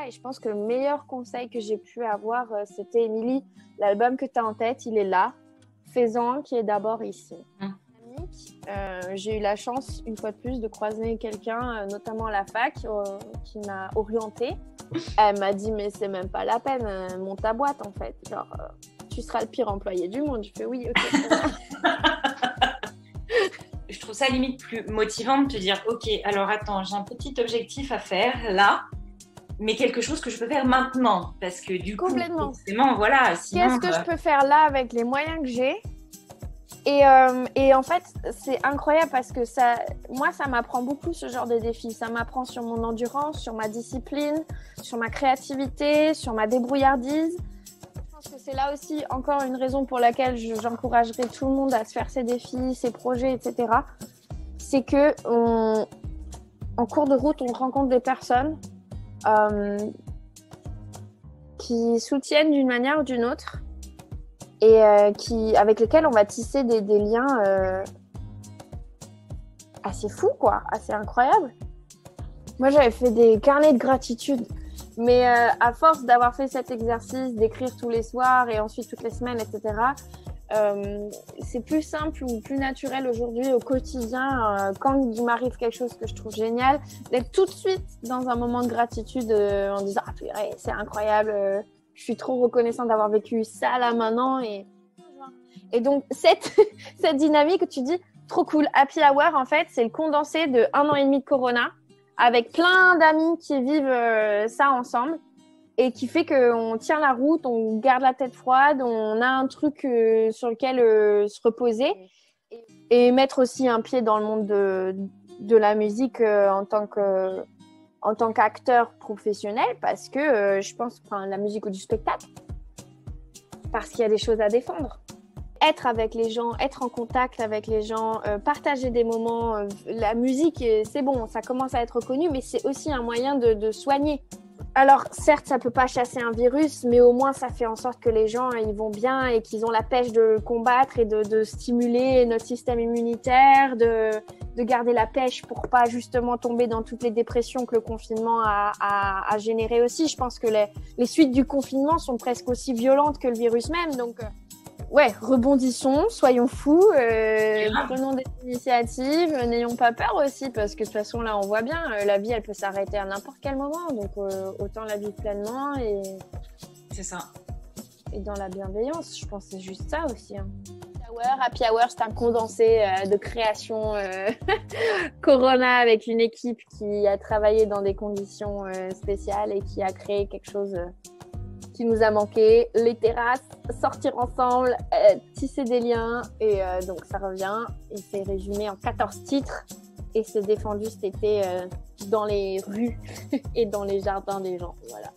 Et je pense que le meilleur conseil que j'ai pu avoir, c'était Émilie, l'album que tu as en tête, il est là. Fais-en qui est d'abord ici. J'ai eu la chance, une fois de plus, de croiser quelqu'un, notamment à la fac, qui m'a orientée. Elle m'a dit, mais c'est même pas la peine, monte ta boîte en fait. Genre, tu seras le pire employé du monde. Je fais oui, ok. Je trouve ça limite plus motivant de te dire, ok, alors attends, j'ai un petit objectif à faire là, mais quelque chose que je peux faire maintenant. Parce que du coup, forcément, voilà. Sinon, qu'est-ce que je peux faire là avec les moyens que j'ai ? Et en fait, c'est incroyable parce que moi, ça m'apprend beaucoup ce genre de défi. Ça m'apprend sur mon endurance, sur ma discipline, sur ma créativité, sur ma débrouillardise. Je pense que c'est là aussi encore une raison pour laquelle j'encouragerais tout le monde à se faire ses défis, ses projets, etc. C'est que en cours de route, on rencontre des personnes qui soutiennent d'une manière ou d'une autre. Et avec lesquels on va tisser des liens assez fous, quoi, assez incroyables. Moi, j'avais fait des carnets de gratitude, mais à force d'avoir fait cet exercice, d'écrire tous les soirs et ensuite toutes les semaines, etc., c'est plus simple ou plus naturel aujourd'hui au quotidien, quand il m'arrive quelque chose que je trouve génial, d'être tout de suite dans un moment de gratitude en disant « Ah, purée, c'est incroyable !» Je suis trop reconnaissante d'avoir vécu ça là maintenant. Et donc, cette dynamique où tu dis, trop cool, Happy Hour, en fait, c'est le condensé de 1 an et demi de Corona avec plein d'amis qui vivent ça ensemble et qui fait qu'on tient la route, on garde la tête froide, on a un truc sur lequel se reposer et mettre aussi un pied dans le monde de la musique en tant qu'acteur professionnel parce que je pense, la musique ou du spectacle, parce qu'il y a des choses à défendre. Être avec les gens, être en contact avec les gens, partager des moments. La musique, c'est bon, ça commence à être reconnu, mais c'est aussi un moyen de soigner. Alors, certes, ça peut pas chasser un virus, mais au moins, ça fait en sorte que les gens, ils vont bien et qu'ils ont la pêche de combattre et de stimuler notre système immunitaire, de garder la pêche pour pas justement tomber dans toutes les dépressions que le confinement a généré aussi. Je pense que les suites du confinement sont presque aussi violentes que le virus même, donc... Ouais, rebondissons, soyons fous, prenons des initiatives, n'ayons pas peur aussi, parce que de toute façon, là, on voit bien, la vie, elle peut s'arrêter à n'importe quel moment, donc autant la vivre pleinement et... C'est ça. Et dans la bienveillance, je pense que c'est juste ça aussi. Hein. Happy Hour, c'est un condensé de création Corona avec une équipe qui a travaillé dans des conditions spéciales et qui a créé quelque chose... qui nous a manqué, les terrasses, sortir ensemble, tisser des liens. Et donc, ça revient. Et c'est résumé en 14 titres. Et c'est défendu cet été dans les rues et dans les jardins des gens. Voilà.